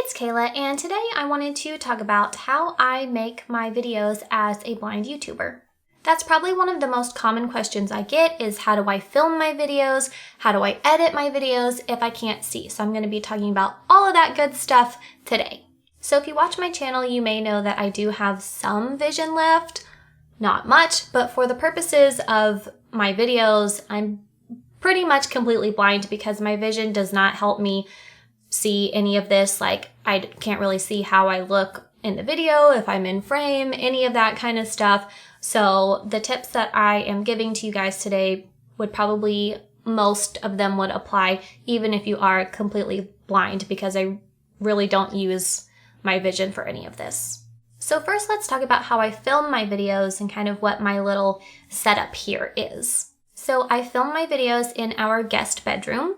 it's Kayla, and today I wanted to talk about how I make my videos as a blind YouTuber. That's probably one of the most common questions I get is how do I film my videos? How do I edit my videos if I can't see? So I'm going to be talking about all of that good stuff today. So if you watch my channel, you may know that I do have some vision left. Not much, but for the purposes of my videos, I'm pretty much completely blind because my vision does not help me see any of this. Like, I can't really see how I look in the video, if I'm in frame, any of that kind of stuff. So the tips that I am giving to you guys today would probably, most of them would apply even if you are completely blind, because I really don't use my vision for any of this. So first, let's talk about how I film my videos and kind of what my little setup here is. So I film my videos in our guest bedroom.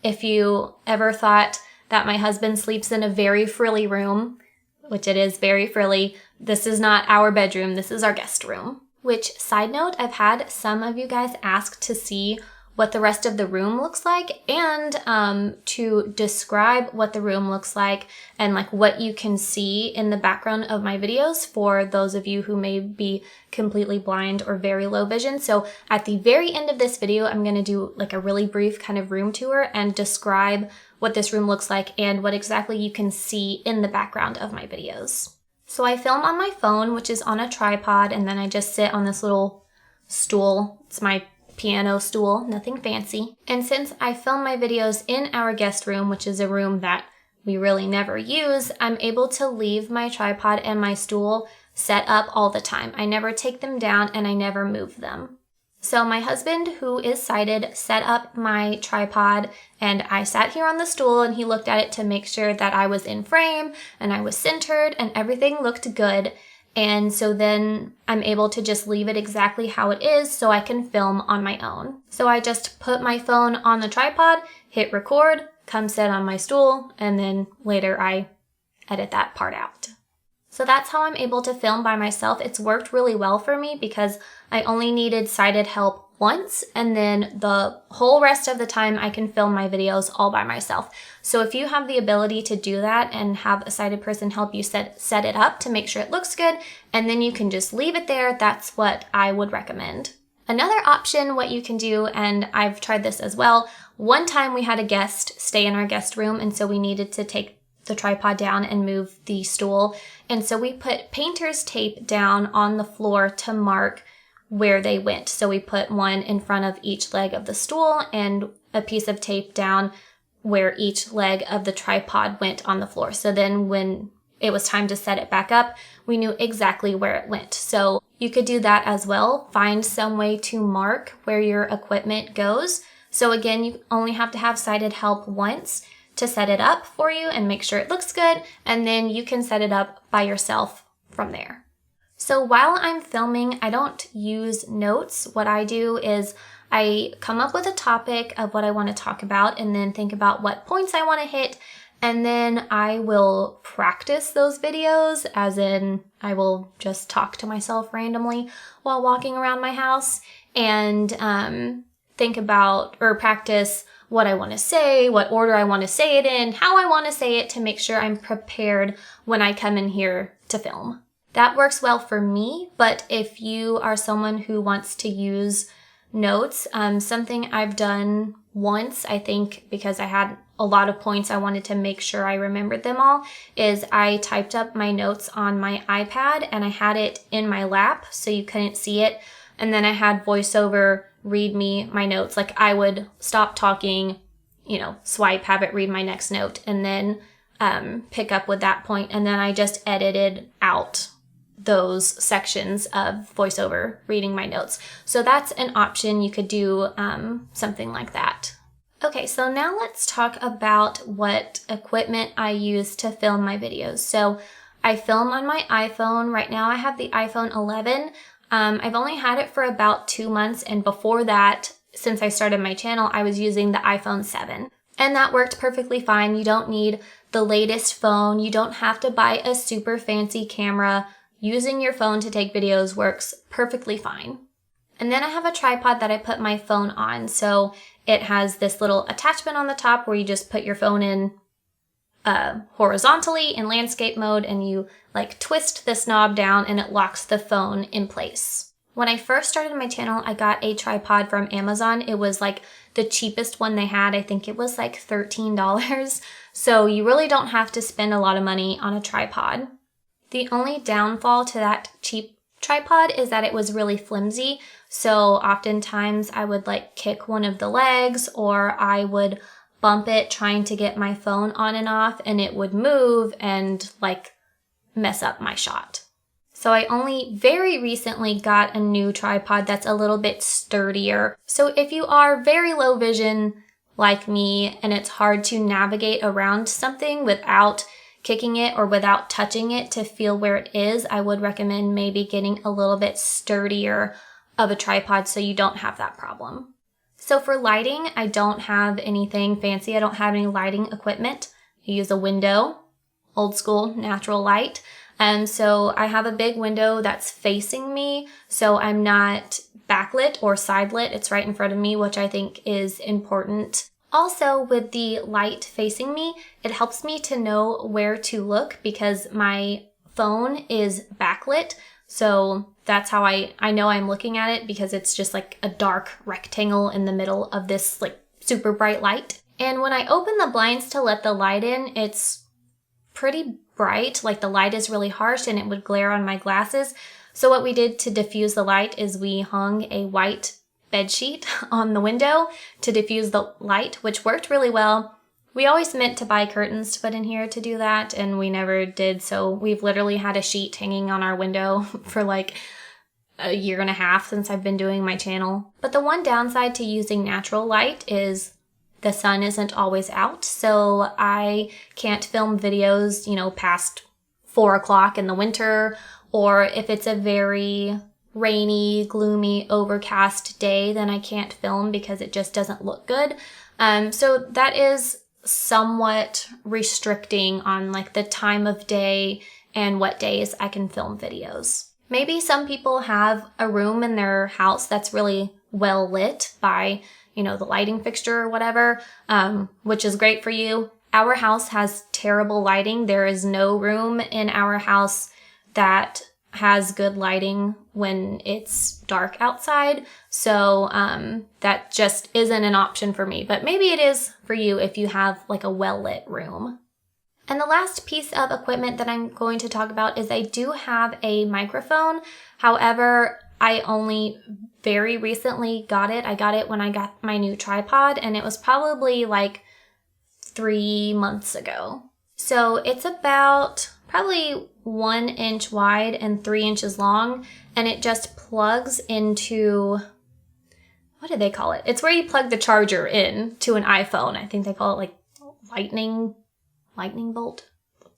If you ever thought that my husband sleeps in a very frilly room, which it is very frilly, this is not our bedroom, this is our guest room. Which, side note, I've had some of you guys ask to see what the rest of the room looks like and to describe what the room looks like and like what you can see in the background of my videos for those of you who may be completely blind or very low vision. So at the very end of this video, I'm going to do like a really brief kind of room tour and describe what this room looks like and what exactly you can see in the background of my videos. So I film on my phone, which is on a tripod, and then I just sit on this little stool. It's my piano stool, nothing fancy. And since I film my videos in our guest room, which is a room that we really never use, I'm able to leave my tripod and my stool set up all the time. I never take them down and I never move them. So my husband, who is sighted, set up my tripod and I sat here on the stool and he looked at it to make sure that I was in frame and I was centered and everything looked good. And so then I'm able to just leave it exactly how it is so I can film on my own. So I just put my phone on the tripod, hit record, come sit on my stool, and then later I edit that part out. So that's how I'm able to film by myself. It's worked really well for me because I only needed sighted help once, and then the whole rest of the time I can film my videos all by myself. So if you have the ability to do that and have a sighted person help you set it up to make sure it looks good, and then you can just leave it there, that's what I would recommend. Another option, what you can do, and I've tried this as well, one time we had a guest stay in our guest room, and so we needed to take the tripod down and move the stool. And so we put painter's tape down on the floor to mark where they went. So we put one in front of each leg of the stool and a piece of tape down where each leg of the tripod went on the floor. So then when it was time to set it back up, we knew exactly where it went. So you could do that as well. Find some way to mark where your equipment goes. So again, you only have to have sighted help once to set it up for you and make sure it looks good. And then you can set it up by yourself from there. So while I'm filming, I don't use notes. What I do is I come up with a topic of what I want to talk about and then think about what points I want to hit. And then I will practice those videos, as in I will just talk to myself randomly while walking around my house and think about or practice what I want to say, what order I want to say it in, how I want to say it to make sure I'm prepared when I come in here to film. That works well for me, but if you are someone who wants to use notes, something I've done once, I think because I had a lot of points I wanted to make sure I remembered them all, is I typed up my notes on my iPad and I had it in my lap so you couldn't see it. And then I had VoiceOver read me my notes. Like I would stop talking, swipe, have it read my next note, and then pick up with that point. And then I just edited out those sections of VoiceOver reading my notes. So that's an option. You could do something like that. Okay, so now let's talk about what equipment I use to film my videos. So I film on my iPhone. Right now I have the iPhone 11. I've only had it for about 2 months, and before that, since I started my channel, I was using the iPhone 7. And that worked perfectly fine. You don't need the latest phone. You don't have to buy a super fancy camera. Using your phone to take videos works perfectly fine. And then I have a tripod that I put my phone on. So it has this little attachment on the top where you just put your phone in horizontally in landscape mode, and you like twist this knob down and it locks the phone in place. When I first started my channel, I got a tripod from Amazon. It was like the cheapest one they had. I think it was like $13. So you really don't have to spend a lot of money on a tripod. The only downfall to that cheap tripod is that it was really flimsy. So oftentimes I would like kick one of the legs, or I would bump it trying to get my phone on and off, and it would move and like mess up my shot. So I only very recently got a new tripod that's a little bit sturdier. So if you are very low vision like me and it's hard to navigate around something without kicking it or without touching it to feel where it is, I would recommend maybe getting a little bit sturdier of a tripod so you don't have that problem. So for lighting, I don't have anything fancy. I don't have any lighting equipment. I use a window, old school natural light. And so I have a big window that's facing me, so I'm not backlit or side lit. It's right in front of me, which I think is important. Also, with the light facing me, it helps me to know where to look because my phone is backlit. So that's how I know I'm looking at it, because it's just like a dark rectangle in the middle of this like super bright light. And when I open the blinds to let the light in, it's pretty bright, like the light is really harsh and it would glare on my glasses. So what we did to diffuse the light is we hung a white bed sheet on the window to diffuse the light, which worked really well. We always meant to buy curtains to put in here to do that, and we never did. So we've literally had a sheet hanging on our window for like a year and a half since I've been doing my channel. But the one downside to using natural light is the sun isn't always out, so I can't film videos, past 4 o'clock in the winter, or if it's a very rainy, gloomy, overcast day, then I can't film because it just doesn't look good. So that is somewhat restricting on like the time of day and what days I can film videos. Maybe some people have a room in their house that's really well lit by the lighting fixture or whatever, which is great for you. Our house has terrible lighting. There is no room in our house that has good lighting when it's dark outside. So that just isn't an option for me, but maybe it is for you if you have like a well-lit room. And the last piece of equipment that I'm going to talk about is I do have a microphone. However, I only very recently got it. I got it when I got my new tripod, and it was probably like 3 months ago. So it's about probably 1 inch wide and 3 inches long, and it just plugs into, what do they call it? It's where you plug the charger in to an iPhone. I think they call it like lightning bolt,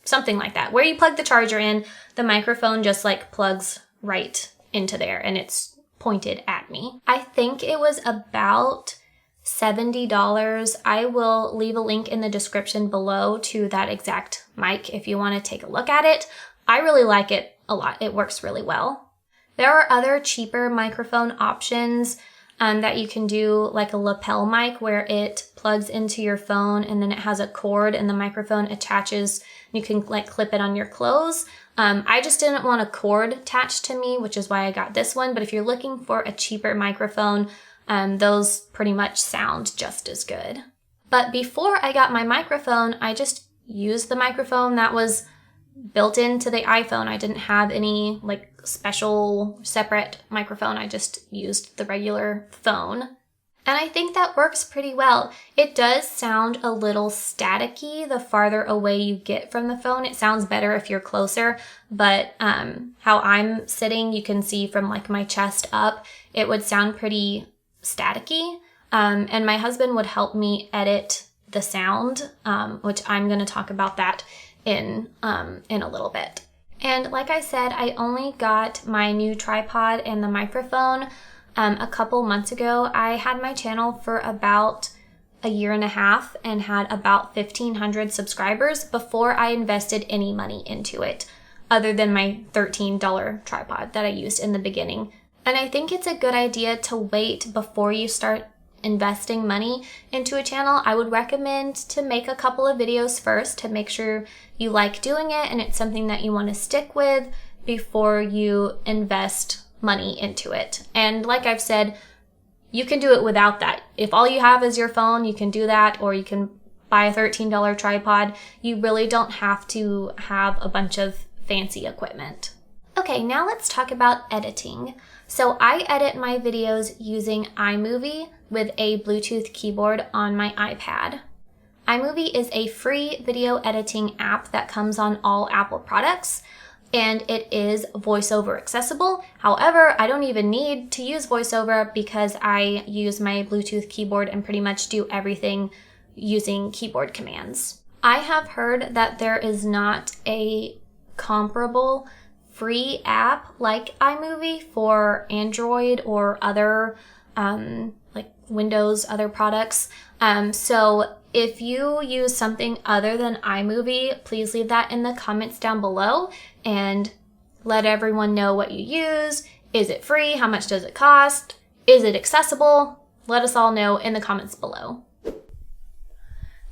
something like that. Where you plug the charger in, the microphone just like plugs right into there, and it's pointed at me. I think it was about $70. I will leave a link in the description below to that exact mic if you want to take a look at it. I really like it a lot. It works really well. There are other cheaper microphone options that you can do, like a lapel mic where it plugs into your phone and then it has a cord and the microphone attaches. You can like clip it on your clothes. I just didn't want a cord attached to me, which is why I got this one. But if you're looking for a cheaper microphone, those pretty much sound just as good. But before I got my microphone, I just used the microphone that was built into the iPhone. I didn't have any like special separate microphone. I just used the regular phone. And I think that works pretty well. It does sound a little staticky the farther away you get from the phone. It sounds better if you're closer, but how I'm sitting, you can see from like my chest up, it would sound pretty staticky. And my husband would help me edit the sound, which I'm going to talk about that in a little bit. And like I said, I only got my new tripod and the microphone a couple months ago. I had my channel for about a year and a half and had about 1,500 subscribers before I invested any money into it, other than my $13 tripod that I used in the beginning. And I think it's a good idea to wait before you start investing money into a channel, I would recommend to make a couple of videos first to make sure you like doing it and it's something that you want to stick with before you invest money into it. And like I've said, you can do it without that. If all you have is your phone, you can do that, or you can buy a $13 tripod. You really don't have to have a bunch of fancy equipment. Okay, now let's talk about editing. So I edit my videos using iMovie with a Bluetooth keyboard on my iPad. iMovie is a free video editing app that comes on all Apple products, and it is VoiceOver accessible. However, I don't even need to use VoiceOver because I use my Bluetooth keyboard and pretty much do everything using keyboard commands. I have heard that there is not a comparable free app like iMovie for Android or other like Windows, other products. So if you use something other than iMovie, please leave that in the comments down below and let everyone know what you use. Is it free? How much does it cost? Is it accessible? Let us all know in the comments below.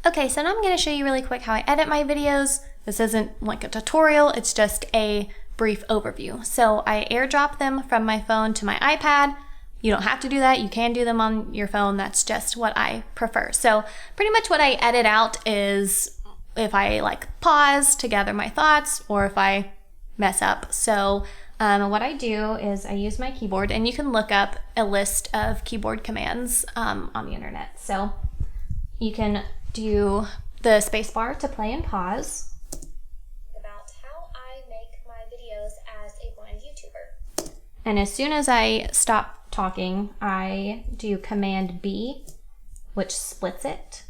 Okay, so now I'm going to show you really quick how I edit my videos. This isn't like a tutorial, it's just a brief overview. So I airdrop them from my phone to my iPad. You don't have to do that, you can do them on your phone, that's just what I prefer. So pretty much what I edit out is if I like pause to gather my thoughts or if I mess up. So what I do is I use my keyboard, and you can look up a list of keyboard commands on the internet. So you can do the space bar to play and pause. About how I make my videos as a blind YouTuber. And as soon as I stop talking, I do Command B, which splits it,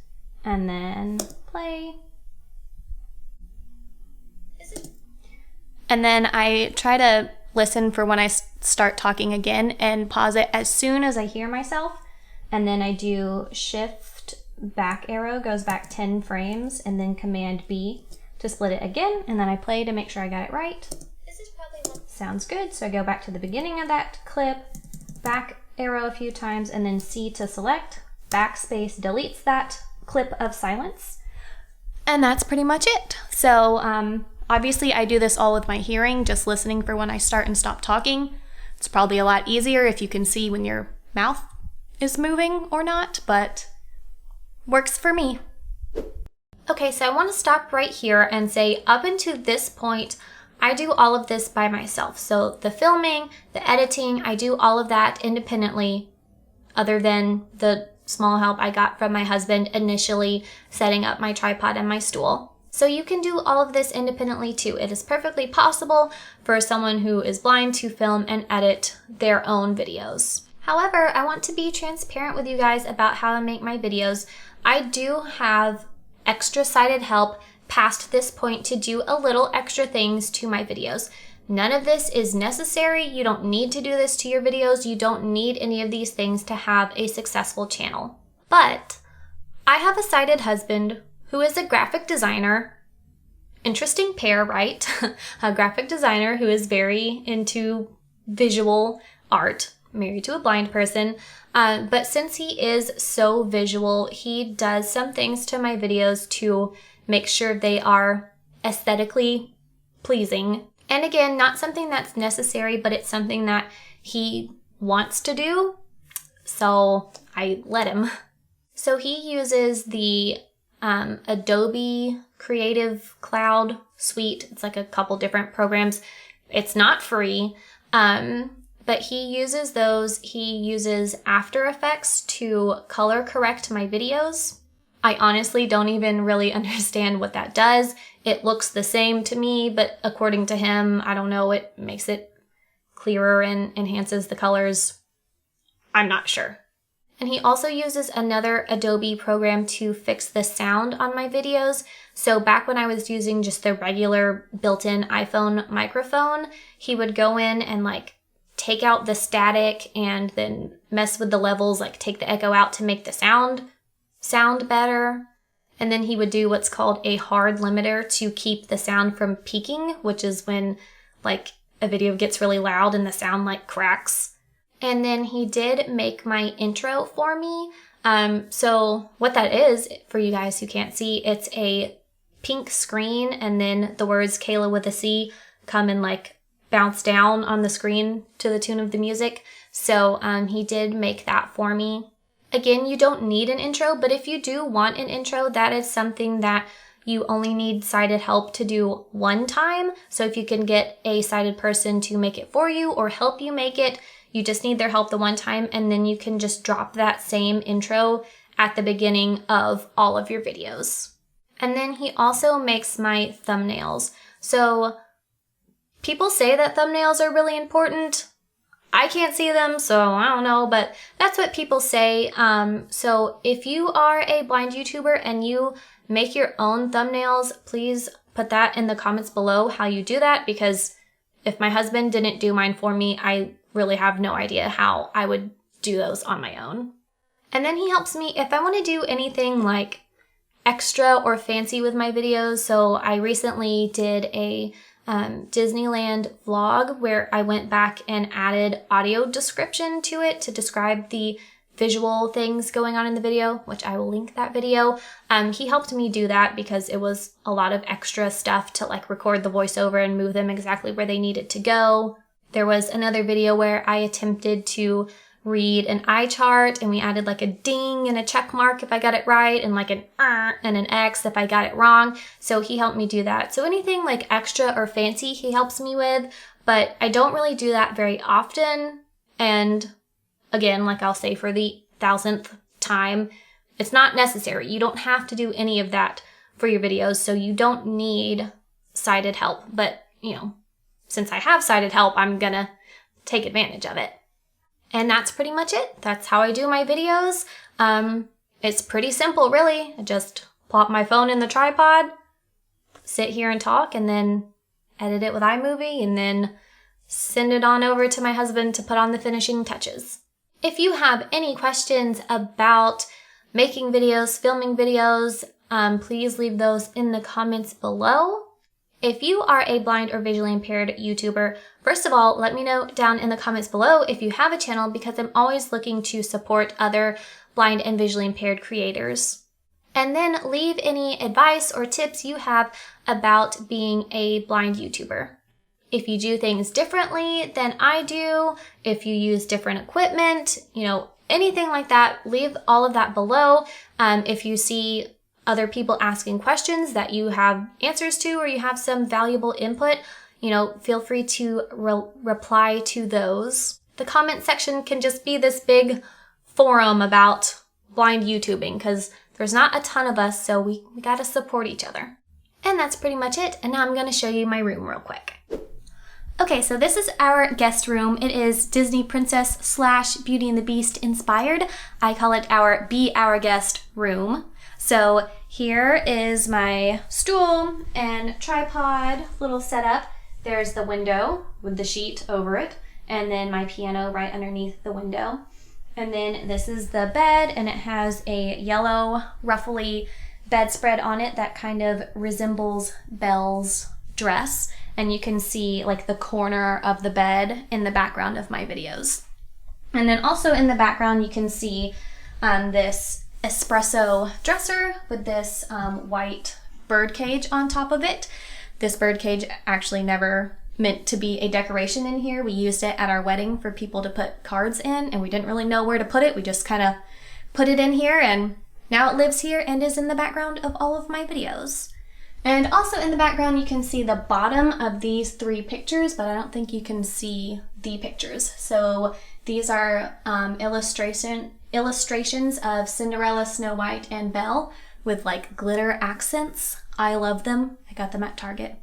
and then play. And then I try to listen for when I start talking again and pause it as soon as I hear myself. And then I do Shift back arrow, goes back 10 frames, and then Command B to split it again. And then I play to make sure I got it right. This is probably sounds good. So I go back to the beginning of that clip, back arrow a few times, and then C to select. Backspace deletes that clip of silence. And that's pretty much it. So obviously I do this all with my hearing, just listening for when I start and stop talking. It's probably a lot easier if you can see when your mouth is moving or not, but works for me. Okay, so I want to stop right here and say up until this point, I do all of this by myself. So the filming, the editing, I do all of that independently, other than the small help I got from my husband initially setting up my tripod and my stool. So you can do all of this independently too. It is perfectly possible for someone who is blind to film and edit their own videos. However, I want to be transparent with you guys about how I make my videos. I do have extra sighted help past this point to do a little extra things to my videos. None of this is necessary. You don't need to do this to your videos. You don't need any of these things to have a successful channel. But I have a sighted husband who is a graphic designer. Interesting pair, right? A graphic designer who is very into visual art, married to a blind person. But since he is so visual, he does some things to my videos to make sure they are aesthetically pleasing. And again, not something that's necessary, but it's something that he wants to do, so I let him. So he uses the Adobe Creative Cloud Suite. It's like a couple different programs. It's not free, but he uses those. He uses After Effects to color correct my videos. I honestly don't even really understand what that does. It looks the same to me, but according to him, I don't know, it makes it clearer and enhances the colors. I'm not sure. And he also uses another Adobe program to fix the sound on my videos. So back when I was using just the regular built-in iPhone microphone, he would go in and like take out the static and then mess with the levels, like take the echo out to make the sound better. And then he would do what's called a hard limiter to keep the sound from peaking, which is when like a video gets really loud and the sound like cracks. And then he did make my intro for me. So what that is, for you guys who can't see, it's a pink screen, and then the words Kayla with a C come and like bounce down on the screen to the tune of the music. So he did make that for me. Again, you don't need an intro, but if you do want an intro, that is something that you only need sighted help to do one time. So if you can get a sighted person to make it for you or help you make it, you just need their help the one time, and then you can just drop that same intro at the beginning of all of your videos. And then he also makes my thumbnails. So people say that thumbnails are really important. I can't see them, so I don't know, but that's what people say. So if you are a blind YouTuber and you make your own thumbnails, please put that in the comments below how you do that, because if my husband didn't do mine for me, I really have no idea how I would do those on my own. And then he helps me if I want to do anything like extra or fancy with my videos. So I recently did a Disneyland vlog where I went back and added audio description to it to describe the visual things going on in the video, which I will link that video. He helped me do that because it was a lot of extra stuff to like record the voiceover and move them exactly where they needed to go. There was another video where I attempted to read an eye chart, and we added like a ding and a check mark if I got it right, and like an and an X if I got it wrong. So he helped me do that. So anything like extra or fancy he helps me with, but I don't really do that very often. And again, like I'll say for the 1000th time, it's not necessary. You don't have to do any of that for your videos, so you don't need sighted help. But, you know, since I have sighted help, I'm gonna take advantage of it. And that's pretty much it. That's how I do my videos. It's pretty simple, really. I just plop my phone in the tripod, sit here and talk, and then edit it with iMovie, and then send it on over to my husband to put on the finishing touches. If you have any questions about making videos, filming videos, please leave those in the comments below. If you are a blind or visually impaired YouTuber, first of all, let me know down in the comments below if you have a channel, because I'm always looking to support other blind and visually impaired creators. And then leave any advice or tips you have about being a blind YouTuber. If you do things differently than I do, if you use different equipment, you know, anything like that, leave all of that below. If you see other people asking questions that you have answers to, or you have some valuable input, you know, feel free to reply to those. The comment section can just be this big forum about blind YouTubing, because there's not a ton of us, so we gotta support each other. And that's pretty much it. And now I'm gonna show you my room real quick. Okay, so this is our guest room. It is Disney Princess / Beauty and the Beast inspired. I call it our Be Our Guest room. So here is my stool and tripod little setup. There's the window with the sheet over it, and then my piano right underneath the window. And then this is the bed, and it has a yellow ruffly bedspread on it that kind of resembles Belle's dress. And you can see like the corner of the bed in the background of my videos. And then also in the background you can see this espresso dresser with this white bird cage on top of it. This bird cage actually never meant to be a decoration in here. We used it at our wedding for people to put cards in, and we didn't really know where to put it. We just kind of put it in here, and now it lives here and is in the background of all of my videos. And also in the background you can see the bottom of these 3 pictures, but I don't think you can see the pictures. So these are illustrations of Cinderella, Snow White, and Belle with like glitter accents. I love them. I got them at Target.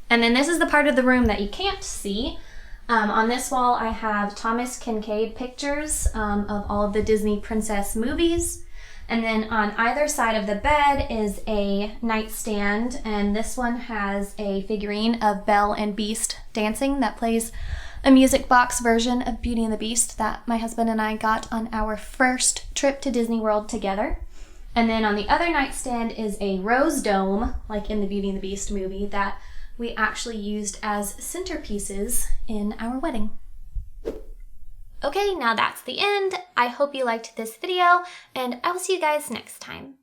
And then this is the part of the room that you can't see. On this wall I have Thomas Kinkade pictures of all of the Disney princess movies. And then on either side of the bed is a nightstand, and this one has a figurine of Belle and Beast dancing that plays a music box version of Beauty and the Beast that my husband and I got on our first trip to Disney World together. And then on the other nightstand is a rose dome, like in the Beauty and the Beast movie, that we actually used as centerpieces in our wedding. Okay, now that's the end. I hope you liked this video, and I will see you guys next time.